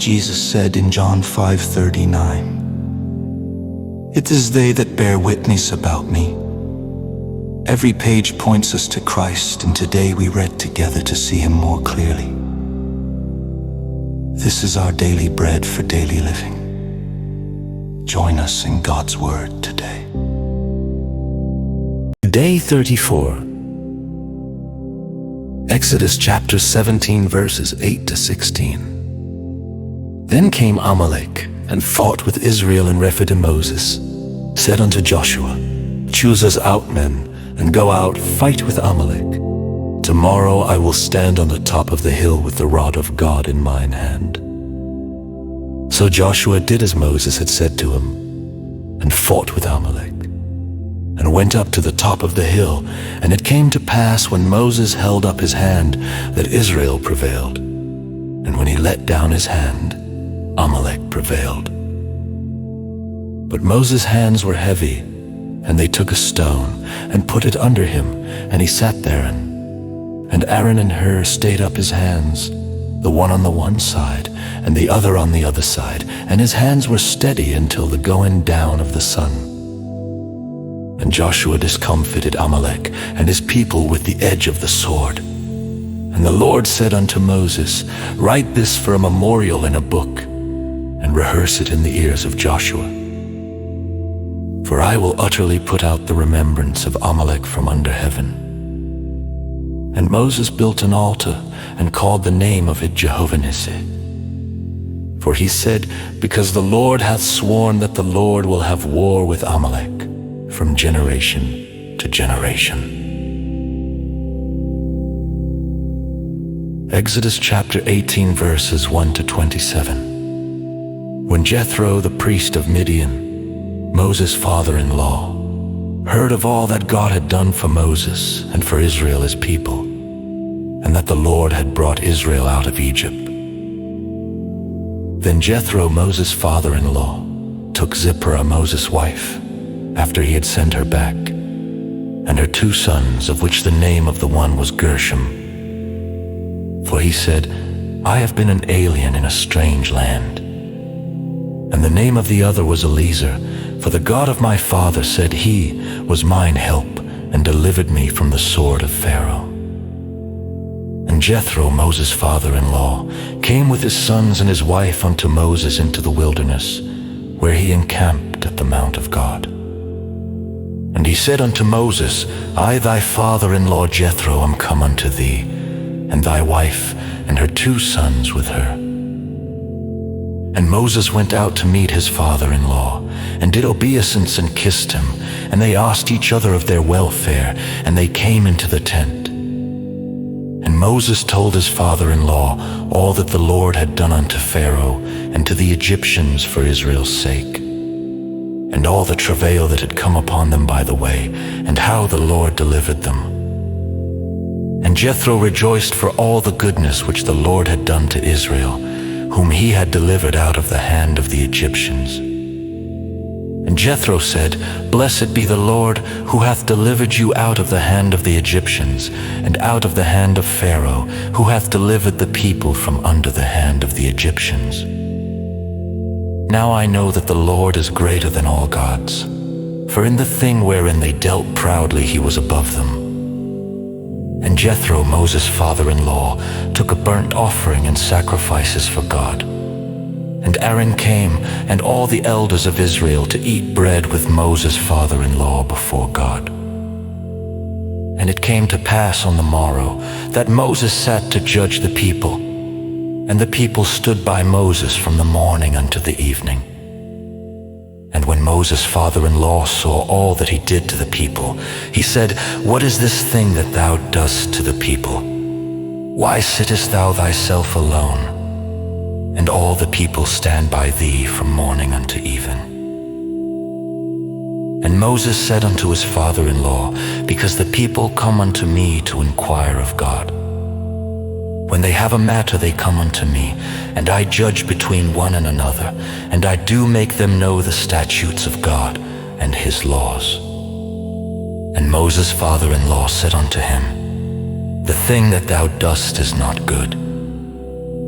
Jesus said in John 5:39. It is they that bear witness about me. Every page points us to Christ, and today we read together to see him more clearly. This is our daily bread for daily living. Join us in God's Word today. Day 34. Exodus chapter 17 verses 8 to 16. Then came Amalek and fought with Israel in Rephidim. Moses said unto Joshua, Choose us out men, and go out, fight with Amalek. Tomorrow I will stand on the top of the hill with the rod of God in mine hand. So Joshua did as Moses had said to him, and fought with Amalek, and went up to the top of the hill. And it came to pass, when Moses held up his hand, that Israel prevailed. And when he let down his hand, Amalek prevailed. But Moses' hands were heavy, and they took a stone, and put it under him, and he sat therein. And Aaron and Hur stayed up his hands, the one on the one side, and the other on the other side, and his hands were steady until the going down of the sun. And Joshua discomfited Amalek and his people with the edge of the sword. And the Lord said unto Moses, Write this for a memorial in a book, and rehearse it in the ears of Joshua. For I will utterly put out the remembrance of Amalek from under heaven. And Moses built an altar, and called the name of it Jehovah Nissi. For he said, Because the Lord hath sworn that the Lord will have war with Amalek from generation to generation. Exodus chapter 18 verses 1 to 27. When Jethro the priest of Midian, Moses' father-in-law, heard of all that God had done for Moses and for Israel his people, and that the Lord had brought Israel out of Egypt. Then Jethro, Moses' father-in-law, took Zipporah, Moses' wife, after he had sent her back, and her 2 sons, of which the name of the one was Gershom. For he said, I have been an alien in a strange land. And the name of the other was Eliezer, for the God of my father said he was mine help, and delivered me from the sword of Pharaoh. And Jethro, Moses' father-in-law, came with his sons and his wife unto Moses into the wilderness, where he encamped at the mount of God. And he said unto Moses, I thy father-in-law Jethro am come unto thee, and thy wife and her 2 sons with her. And Moses went out to meet his father-in-law, and did obeisance and kissed him, and they asked each other of their welfare, and they came into the tent. And Moses told his father-in-law all that the Lord had done unto Pharaoh and to the Egyptians for Israel's sake, and all the travail that had come upon them by the way, and how the Lord delivered them. And Jethro rejoiced for all the goodness which the Lord had done to Israel, whom he had delivered out of the hand of the Egyptians. And Jethro said, Blessed be the Lord, who hath delivered you out of the hand of the Egyptians, and out of the hand of Pharaoh, who hath delivered the people from under the hand of the Egyptians. Now I know that the Lord is greater than all gods, for in the thing wherein they dealt proudly he was above them. And Jethro, Moses' father-in-law, took a burnt offering and sacrifices for God. And Aaron came, and all the elders of Israel, to eat bread with Moses' father-in-law before God. And it came to pass on the morrow that Moses sat to judge the people, and the people stood by Moses from the morning unto the evening. And when Moses' father-in-law saw all that he did to the people, he said, What is this thing that thou dost to the people? Why sittest thou thyself alone? And all the people stand by thee from morning unto even. And Moses said unto his father-in-law, Because the people come unto me to inquire of God. When they have a matter they come unto me, and I judge between one and another, and I do make them know the statutes of God and his laws. And Moses' father-in-law said unto him, The thing that thou dost is not good.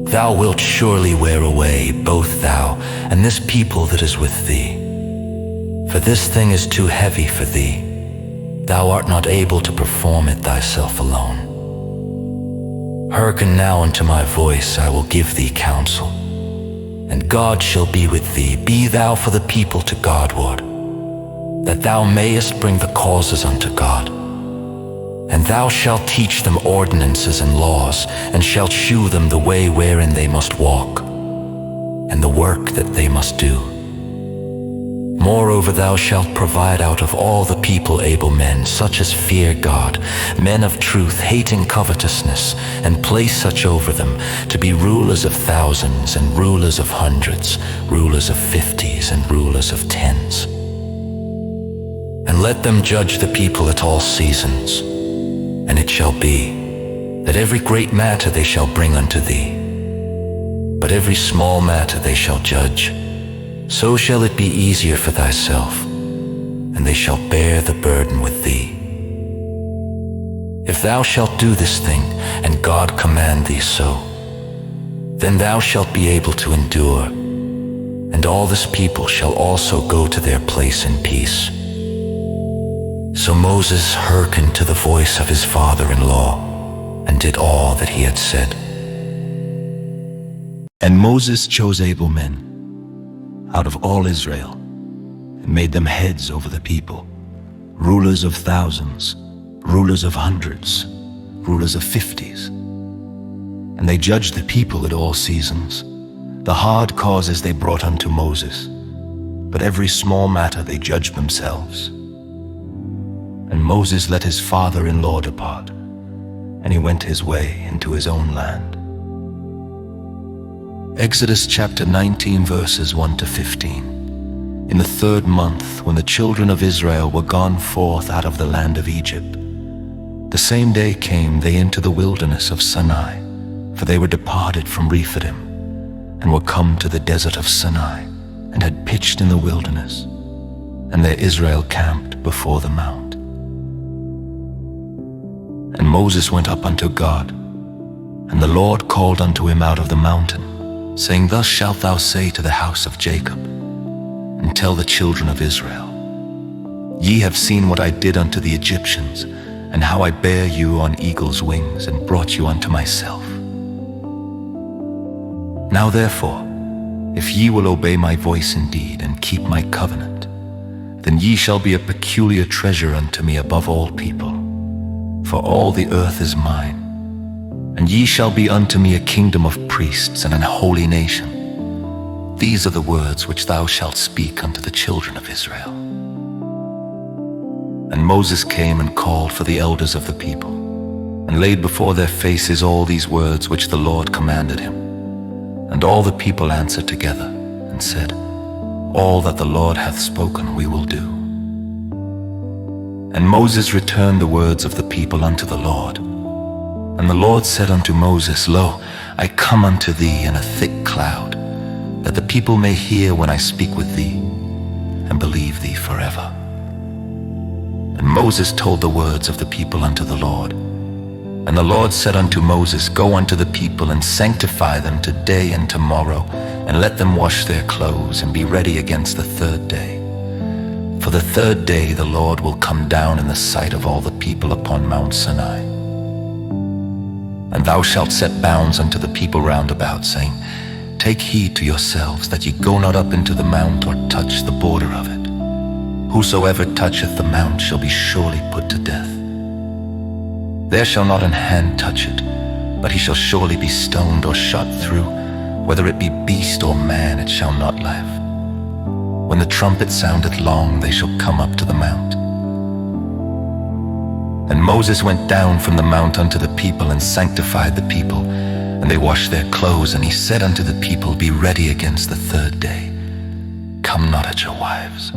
Thou wilt surely wear away both thou and this people that is with thee. For this thing is too heavy for thee. Thou art not able to perform it thyself alone. Hearken now unto my voice, I will give thee counsel. And God shall be with thee. Be thou for the people to Godward, that thou mayest bring the causes unto God. And thou shalt teach them ordinances and laws, and shalt shew them the way wherein they must walk, and the work that they must do. Moreover, thou shalt provide out of all the people able men, such as fear God, men of truth, hating covetousness, and place such over them, to be rulers of thousands, and rulers of hundreds, rulers of 50s, and rulers of 10s. And let them judge the people at all seasons. And it shall be, that every great matter they shall bring unto thee, but every small matter they shall judge. So shall it be easier for thyself, and they shall bear the burden with thee. If thou shalt do this thing, and God command thee so, then thou shalt be able to endure, and all this people shall also go to their place in peace. So Moses hearkened to the voice of his father-in-law, and did all that he had said. And Moses chose able men out of all Israel, and made them heads over the people, rulers of thousands, rulers of hundreds, rulers of 50s. And they judged the people at all seasons. The hard causes they brought unto Moses, but every small matter they judged themselves. And Moses let his father-in-law depart, and he went his way into his own land. Exodus chapter 19, verses 1 to 15. In the 3rd month, when the children of Israel were gone forth out of the land of Egypt, the same day came they into the wilderness of Sinai, for they were departed from Rephidim, and were come to the desert of Sinai, and had pitched in the wilderness, and there Israel camped before the mount. And Moses went up unto God, and the Lord called unto him out of the mountain, saying, Thus shalt thou say to the house of Jacob, and tell the children of Israel, Ye have seen what I did unto the Egyptians, and how I bare you on eagle's wings, and brought you unto myself. Now therefore, if ye will obey my voice indeed, and keep my covenant, then ye shall be a peculiar treasure unto me above all people, for all the earth is mine. And ye shall be unto me a kingdom of priests and an holy nation. These are the words which thou shalt speak unto the children of Israel. And Moses came and called for the elders of the people, and laid before their faces all these words which the Lord commanded him. And all the people answered together, and said, All that the Lord hath spoken we will do. And Moses returned the words of the people unto the Lord. And the Lord said unto Moses, Lo, I come unto thee in a thick cloud, that the people may hear when I speak with thee, and believe thee forever. And Moses told the words of the people unto the Lord. And the Lord said unto Moses, Go unto the people, and sanctify them today and tomorrow, and let them wash their clothes, and be ready against the 3rd day. For the 3rd day the Lord will come down in the sight of all the people upon Mount Sinai. And thou shalt set bounds unto the people round about, saying, Take heed to yourselves, that ye go not up into the mount, or touch the border of it. Whosoever toucheth the mount shall be surely put to death. There shall not an hand touch it, but he shall surely be stoned or shot through. Whether it be beast or man, it shall not live. When the trumpet soundeth long, they shall come up to the mount. And Moses went down from the mount unto the people, and sanctified the people, and they washed their clothes. And he said unto the people, Be ready against the 3rd day. Come not at your wives.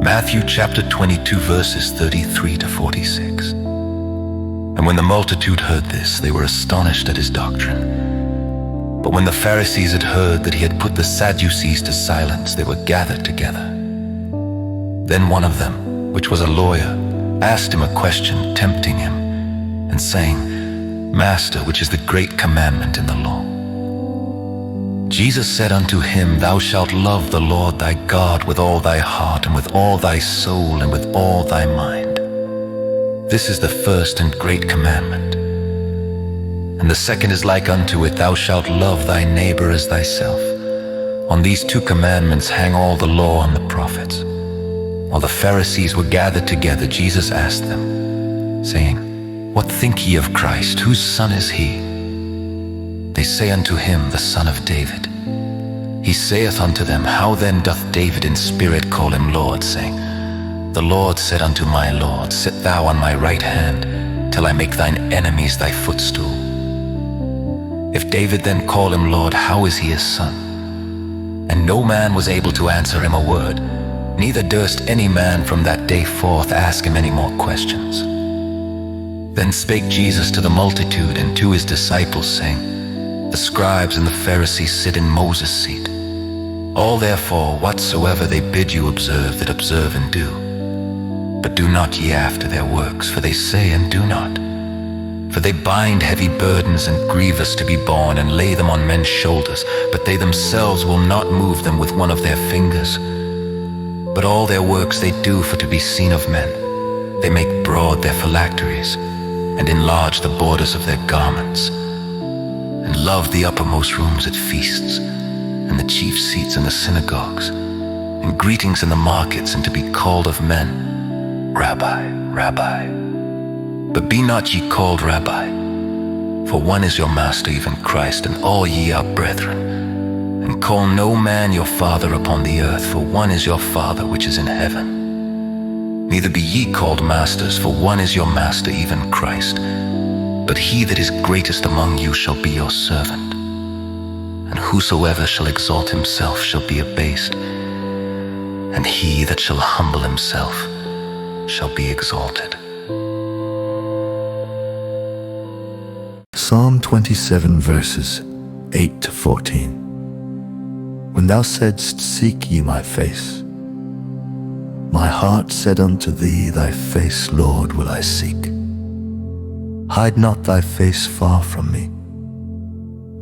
Matthew chapter 22, verses 33 to 46. And when the multitude heard this, they were astonished at his doctrine. But when the Pharisees had heard that he had put the Sadducees to silence, they were gathered together. Then one of them, which was a lawyer, asked him a question, tempting him, and saying, Master, which is the great commandment in the law? Jesus said unto him, Thou shalt love the Lord thy God with all thy heart, and with all thy soul, and with all thy mind. This is the first and great commandment. And the second is like unto it, Thou shalt love thy neighbor as thyself. On these two commandments hang all the law and the prophets. While the Pharisees were gathered together, Jesus asked them, saying, What think ye of Christ? Whose son is he? They say unto him, The son of David. He saith unto them, How then doth David in spirit call him Lord, saying, The Lord said unto my Lord, Sit thou on my right hand, till I make thine enemies thy footstool. If David then call him Lord, how is he his son? And no man was able to answer him a word, neither durst any man from that day forth ask him any more questions. Then spake Jesus to the multitude and to his disciples, saying, The scribes and the Pharisees sit in Moses' seat. All therefore whatsoever they bid you observe, that observe and do. But do not ye after their works, for they say and do not. For they bind heavy burdens and grievous to be borne, and lay them on men's shoulders, but they themselves will not move them with one of their fingers. But all their works they do for to be seen of men. They make broad their phylacteries, and enlarge the borders of their garments, and love the uppermost rooms at feasts, and the chief seats in the synagogues, and greetings in the markets, and to be called of men, Rabbi, Rabbi. But be not ye called Rabbi, for one is your master, even Christ, and all ye are brethren. And call no man your father upon the earth, for one is your Father which is in heaven. Neither be ye called masters, for one is your master, even Christ. But he that is greatest among you shall be your servant. And whosoever shall exalt himself shall be abased, and he that shall humble himself shall be exalted. Psalm 27 verses 8 to 14. When thou saidst, Seek ye my face, my heart said unto thee, Thy face, Lord, will I seek. Hide not thy face far from me.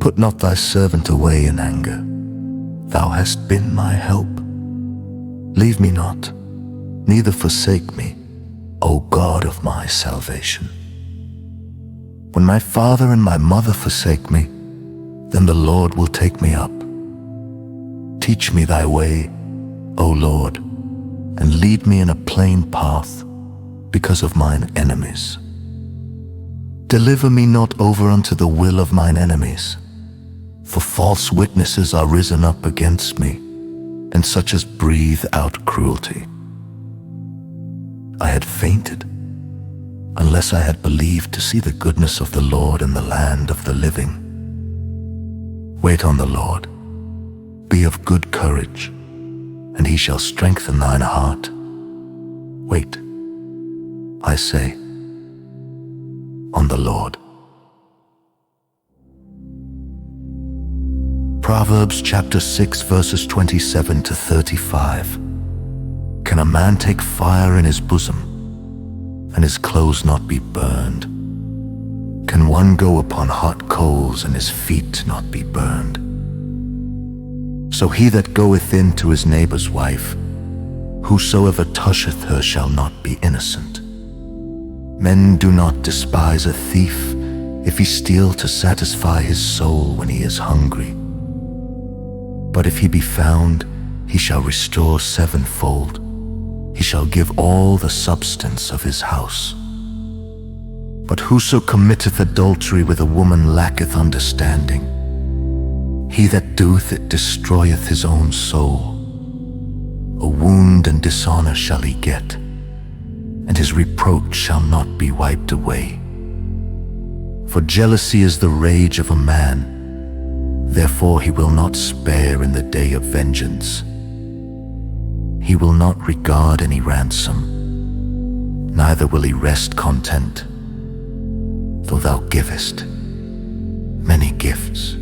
Put not thy servant away in anger. Thou hast been my help. Leave me not, neither forsake me, O God of my salvation. When my father and my mother forsake me, then the Lord will take me up. Teach me thy way, O Lord, and lead me in a plain path because of mine enemies. Deliver me not over unto the will of mine enemies, for false witnesses are risen up against me, and such as breathe out cruelty. I had fainted, unless I had believed to see the goodness of the Lord in the land of the living. Wait on the Lord, be of good courage, and he shall strengthen thine heart. Wait, I say, on the Lord. Proverbs chapter 6 verses 27 to 35. Can a man take fire in his bosom, and his clothes not be burned? Can one go upon hot coals, and his feet not be burned? So he that goeth in to his neighbor's wife, whosoever toucheth her shall not be innocent. Men do not despise a thief if he steal to satisfy his soul when he is hungry. But if he be found, he shall restore sevenfold. He shall give all the substance of his house. But whoso committeth adultery with a woman lacketh understanding. He that doeth it destroyeth his own soul. A wound and dishonor shall he get, and his reproach shall not be wiped away. For jealousy is the rage of a man, therefore he will not spare in the day of vengeance. He will not regard any ransom, neither will he rest content, though thou givest many gifts.